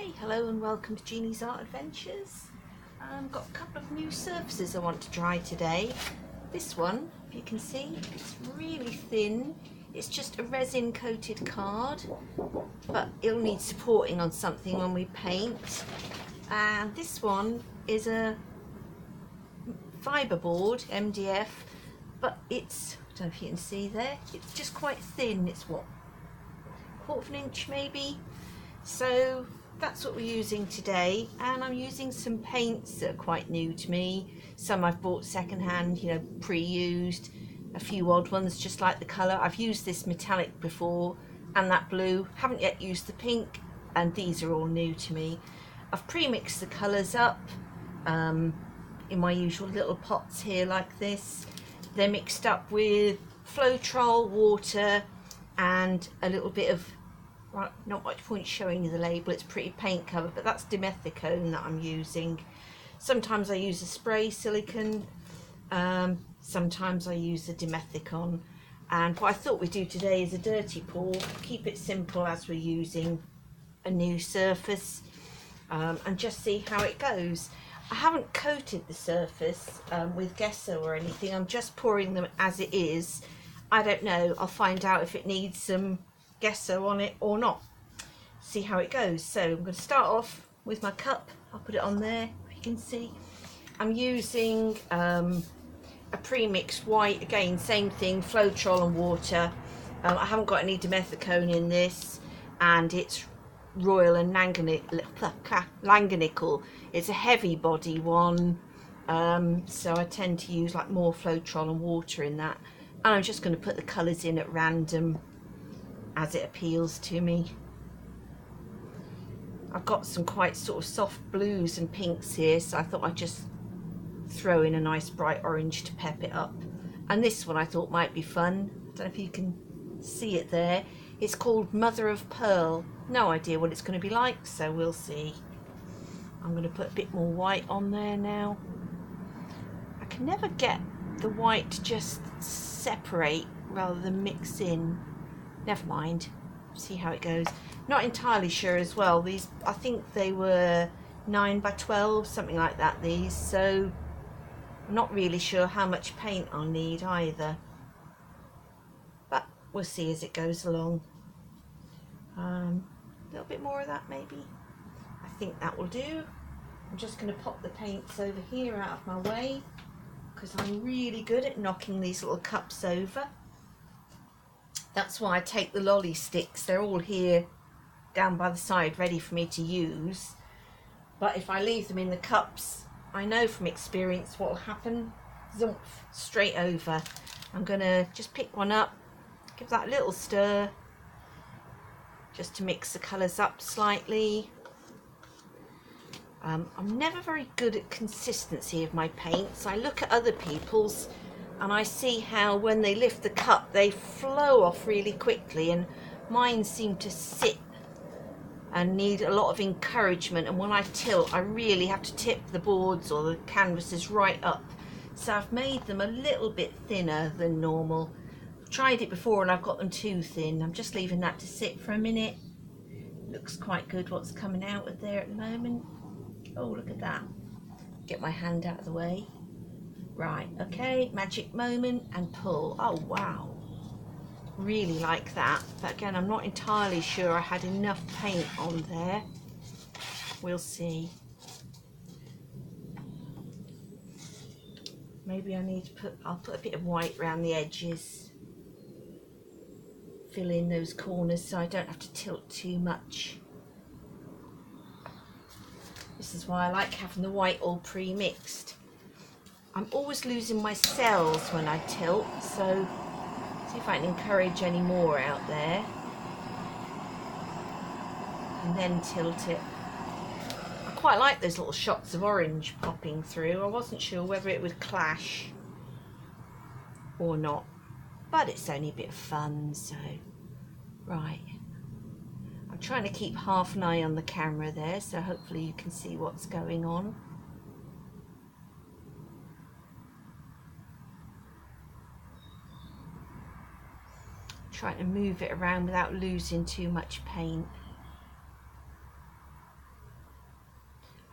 Hi, hello and welcome to Jeannie's Art Adventures. Got a couple of new surfaces I want to try today. This one, if you can see, it's really thin. It's just a resin coated card, but it'll need supporting on something when we paint. And this one is a fiberboard, MDF, but it's, I don't know if you can see there, it's just quite thin. It's what, quarter of an inch maybe? So that's what we're using today, and I'm using some paints that are quite new to me. Some I've bought secondhand, you know, pre-used, a few odd ones just like the colour. I've used this metallic before and that blue, haven't yet used the pink, and these are all new to me. I've pre-mixed the colours up in my usual little pots here like this. They're mixed up with Floetrol, water and a little bit of, well, not much point showing you the label, it's pretty paint cover, but that's dimethicone that I'm using. Sometimes I use a spray silicone, sometimes I use a dimethicone, and what I thought we'd do today is a dirty pour, keep it simple as we're using a new surface, and just see how it goes. I haven't coated the surface with gesso or anything, I'm just pouring them as it is. I don't know, I'll find out if it needs some gesso on it or not, see how it goes. So I'm going to start off with my cup. I'll put it on there if you can see. I'm using a pre-mixed white, again same thing, Floetrol and water. I haven't got any dimethicone in this, and it's Royal and Langanical. It's a heavy body one, so I tend to use like more Floetrol and water in that, and I'm just going to put the colours in at random as it appeals to me. I've got some quite sort of soft blues and pinks here, so I thought I'd just throw in a nice bright orange to pep it up. And this one I thought might be fun. I don't know if you can see it there. It's called Mother of Pearl. No idea what it's going to be like, so we'll see. I'm going to put a bit more white on there now. I can never get the white to just separate rather than mix in. Never mind, see how it goes. Not entirely sure as well. These, I think they were 9 by 12, something like that, these. So I'm not really sure how much paint I'll need either. But we'll see as it goes along. A little bit more of that maybe. I think that will do. I'm just going to pop the paints over here out of my way, because I'm really good at knocking these little cups over. That's why I take the lolly sticks. They're all here down by the side ready for me to use. But if I leave them in the cups, I know from experience what will happen. Zoomp, straight over. I'm going to just pick one up, give that a little stir, just to mix the colours up slightly. I'm never very good at consistency of my paints. I look at other people's and I see how when they lift the cup they flow off really quickly, and mine seem to sit and need a lot of encouragement, and when I tilt I really have to tip the boards or the canvases right up. So I've made them a little bit thinner than normal. I've tried it before and I've got them too thin. I'm just leaving that to sit for a minute. Looks quite good what's coming out of there at the moment. Oh, look at that. Get my hand out of the way. Right, okay, magic moment and pull. Oh wow, really like that. But again, I'm not entirely sure I had enough paint on there. We'll see. Maybe I need to I'll put a bit of white around the edges. Fill in those corners so I don't have to tilt too much. This is why I like having the white all pre-mixed. I'm always losing my cells when I tilt, so see if I can encourage any more out there. And then tilt it. I quite like those little shots of orange popping through. I wasn't sure whether it would clash or not, but it's only a bit of fun, so. Right. I'm trying to keep half an eye on the camera there, so hopefully you can see what's going on. Trying to move it around without losing too much paint.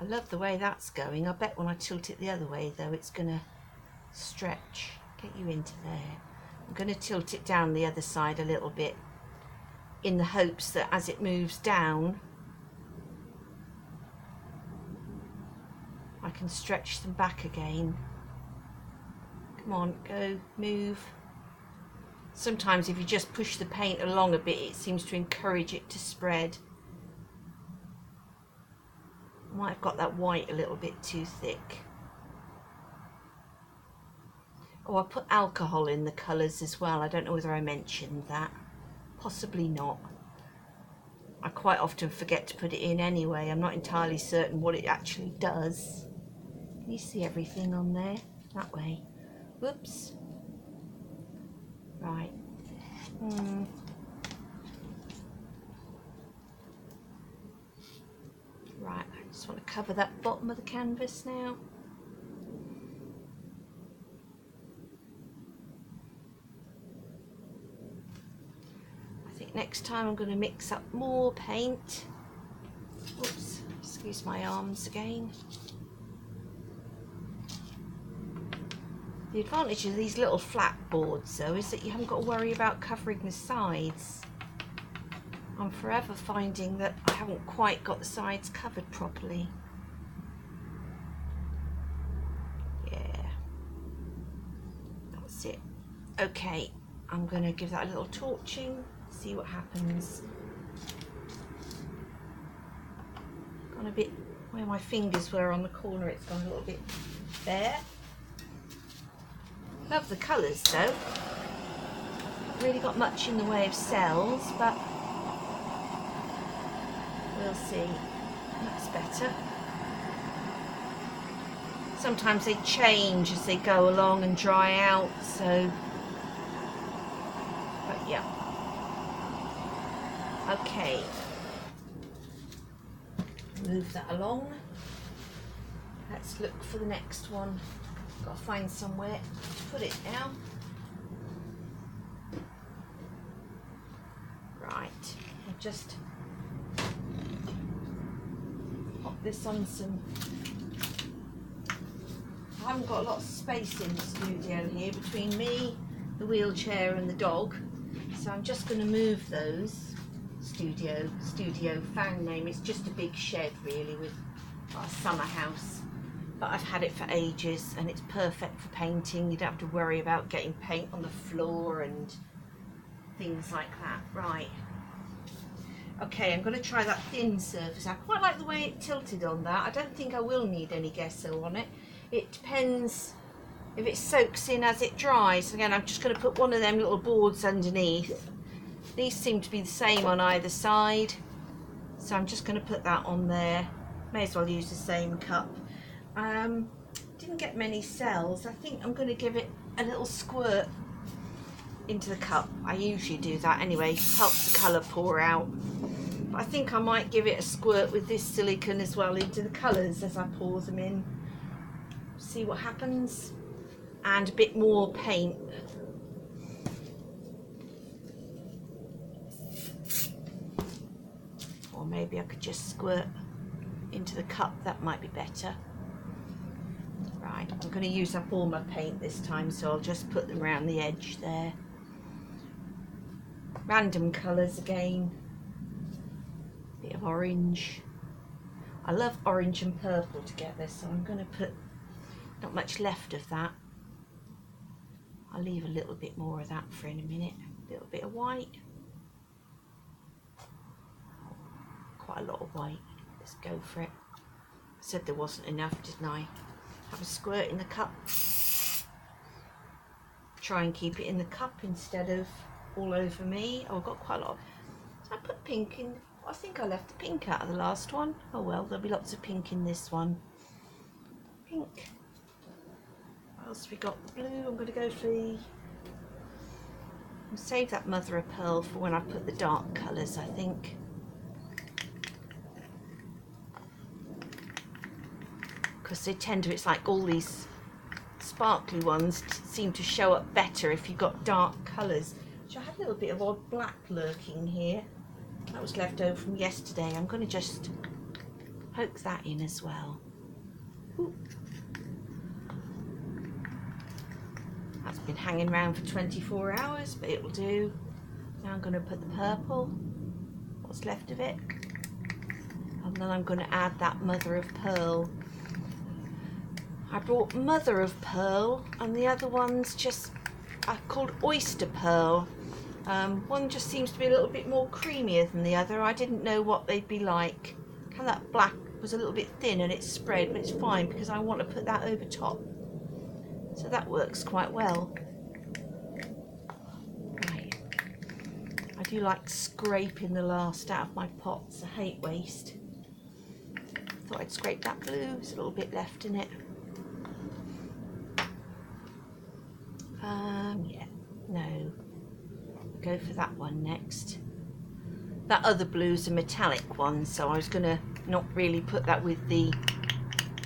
I love the way that's going. I bet when I tilt it the other way though, it's gonna stretch. Get you into there. I'm gonna tilt it down the other side a little bit in the hopes that as it moves down, I can stretch them back again. Come on, go, move. Sometimes if you just push the paint along a bit, it seems to encourage it to spread. I might have got that white a little bit too thick. Oh, I put alcohol in the colours as well. I don't know whether I mentioned that. Possibly not. I quite often forget to put it in anyway. I'm not entirely certain what it actually does. Can you see everything on there? That way. Whoops. Right. Right, I just want to cover that bottom of the canvas now. I think next time I'm going to mix up more paint. Oops, excuse my arms again. The advantage of these little flat boards though is that you haven't got to worry about covering the sides. I'm forever finding that I haven't quite got the sides covered properly. Yeah, that's it. Okay, I'm going to give that a little torching, see what happens. Gone a bit where my fingers were on the corner, it's gone a little bit there. Love the colours though. Not really got much in the way of cells, but we'll see. That's better. Sometimes they change as they go along and dry out, so but yeah. Okay. Move that along. Let's look for the next one. Got to find somewhere to put it now. Right, I'll just pop this on some. I haven't got a lot of space in the studio here between me, the wheelchair and the dog, so I'm just going to move those. Studio fan name, it's just a big shed really with a summer house. But I've had it for ages and it's perfect for painting. You don't have to worry about getting paint on the floor and things like that. Right. Okay, I'm going to try that thin surface. I quite like the way it tilted on that. I don't think I will need any gesso on it. It depends if it soaks in as it dries. Again, I'm just going to put one of them little boards underneath. These seem to be the same on either side. So I'm just going to put that on there. May as well use the same cup. Didn't get many cells. I think I'm going to give it a little squirt into the cup. I usually do that anyway, helps the colour pour out. But I think I might give it a squirt with this silicone as well into the colours as I pour them in. See what happens. And a bit more paint. Or maybe I could just squirt into the cup, that might be better. Right, I'm going to use up all my paint this time, so I'll just put them around the edge there. Random colours again. Bit of orange. I love orange and purple together, so I'm going to put not much left of that. I'll leave a little bit more of that for in a minute. A little bit of white. Quite a lot of white. Let's go for it. I said there wasn't enough, didn't I? Have a squirt in the cup. Try and keep it in the cup instead of all over me. Oh, I've got quite a lot of... I put pink in... I think I left the pink out of the last one. Oh well, there'll be lots of pink in this one. Pink. What else have we got? The blue. I'm going to go for the... I'll save that mother of pearl for when I put the dark colours, I think. Because they tend to, it's like all these sparkly ones seem to show up better if you've got dark colours. So I had a little bit of odd black lurking here. That was left over from yesterday. I'm going to just poke that in as well. Ooh. That's been hanging around for 24 hours, but it will do. Now I'm going to put the purple, what's left of it, and then I'm going to add that mother of pearl. I brought mother of pearl, and the other one's just called oyster pearl. One just seems to be a little bit more creamier than the other. I didn't know what they'd be like. Kind of that black was a little bit thin and it's spread, but it's fine because I want to put that over top. So that works quite well. Right. I do like scraping the last out of my pots. I hate waste. Thought I'd scrape that blue. There's a little bit left in it. Yeah, no. Go for that one next. That other blue's a metallic one, so I was gonna not really put that with the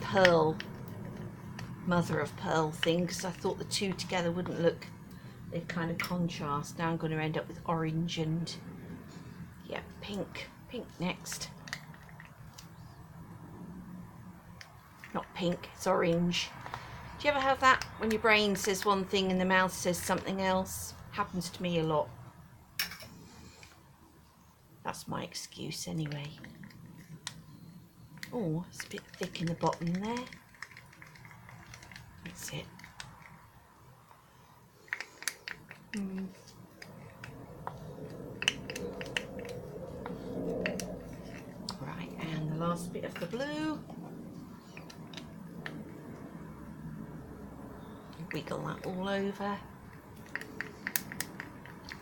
pearl, mother of pearl thing, because I thought the two together wouldn't look, they'd kind of contrast. Now I'm going to end up with orange and yeah, pink next. Not pink, it's orange. Do you ever have that when your brain says one thing and the mouth says something else? Happens to me a lot. That's my excuse anyway. Oh, it's a bit thick in the bottom there. That's it. Right, and the last bit of the blue. Wiggle that all over.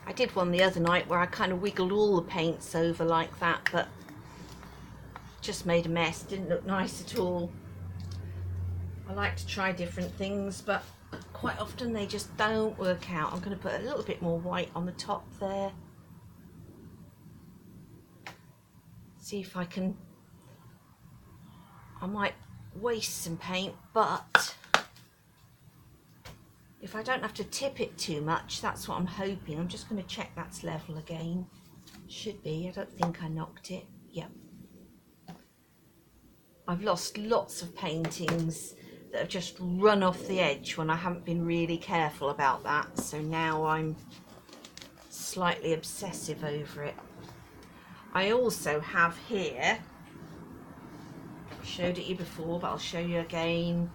I did one the other night where I kind of wiggled all the paints over like that, but just made a mess. Didn't look nice at all. I like to try different things, but quite often they just don't work out. I'm going to put a little bit more white on the top there. See if I can. I might waste some paint, but if I don't have to tip it too much, that's what I'm hoping. I'm just going to check that's level again. Should be. I don't think I knocked it. Yep. I've lost lots of paintings that have just run off the edge when I haven't been really careful about that. So now I'm slightly obsessive over it. I also have here, I showed it you before, but I'll show you again,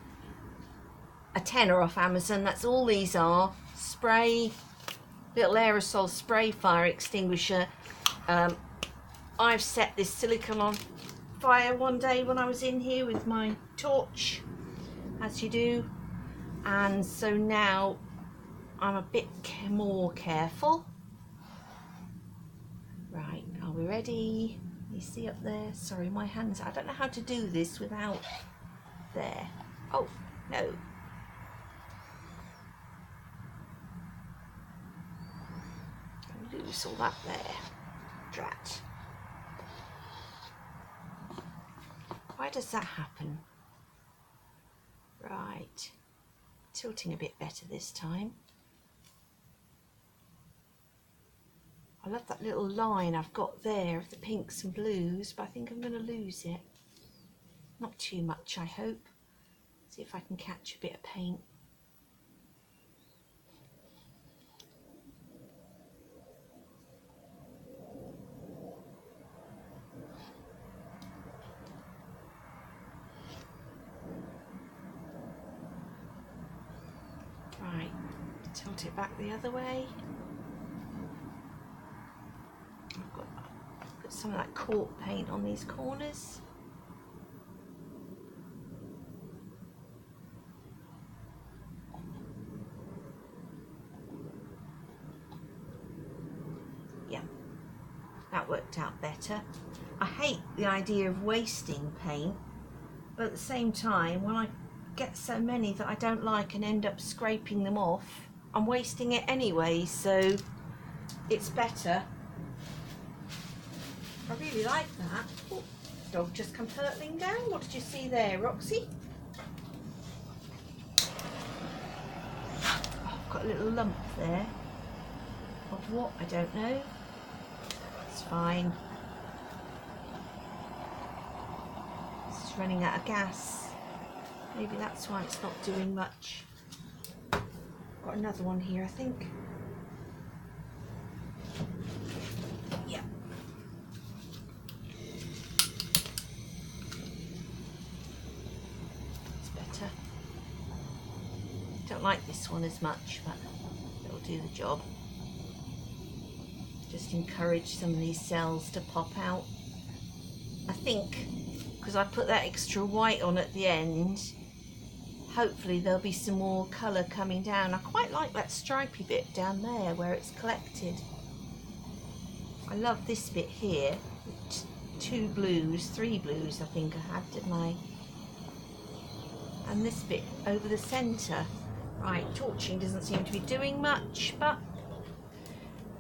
a tenner off Amazon. That's all these are. Spray, little aerosol spray fire extinguisher. I've set this silicone on fire one day when I was in here with my torch, as you do, and so now I'm a bit more careful. Right, are we ready? You see up there? Sorry, my hands, I don't know how to do this without there. Oh, no. Lose all that there. Drat. Why does that happen? Right. Tilting a bit better this time. I love that little line I've got there of the pinks and blues, but I think I'm going to lose it. Not too much, I hope. See if I can catch a bit of paint. Right, tilt it back the other way. I've got put some of that cork paint on these corners. Yeah, that worked out better. I hate the idea of wasting paint, but at the same time, when I get so many that I don't like and end up scraping them off, I'm wasting it anyway, so it's better. I really like that. Oh, dog just come hurtling down. What did you see there, Roxy? Oh, I've got a little lump there. Of what? I don't know. It's fine. running out of gas. Maybe that's why it's not doing much. Got another one here, I think. Yeah. It's better. Don't like this one as much, but it'll do the job. Just encourage some of these cells to pop out. I think because I put that extra white on at the end, hopefully there'll be some more colour coming down. I quite like that stripy bit down there where it's collected. I love this bit here. 2 blues, 3 blues I think I had, didn't I? And this bit over the centre. Right, torching doesn't seem to be doing much, but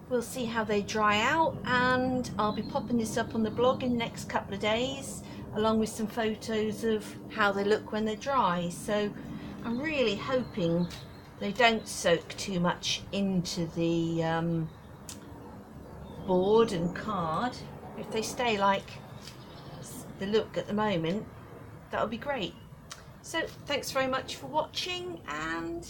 we'll see how they dry out, and I'll be popping this up on the blog in the next couple of days, along with some photos of how they look when they're dry. So I'm really hoping they don't soak too much into the board and card. If they stay like the look at the moment, that would be great. So thanks very much for watching, and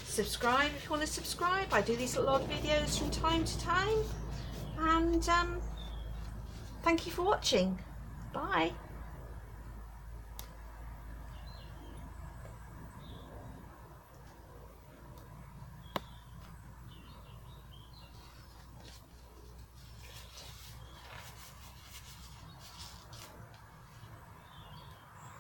subscribe if you want to subscribe. I do these little odd videos from time to time, and thank you for watching. Bye.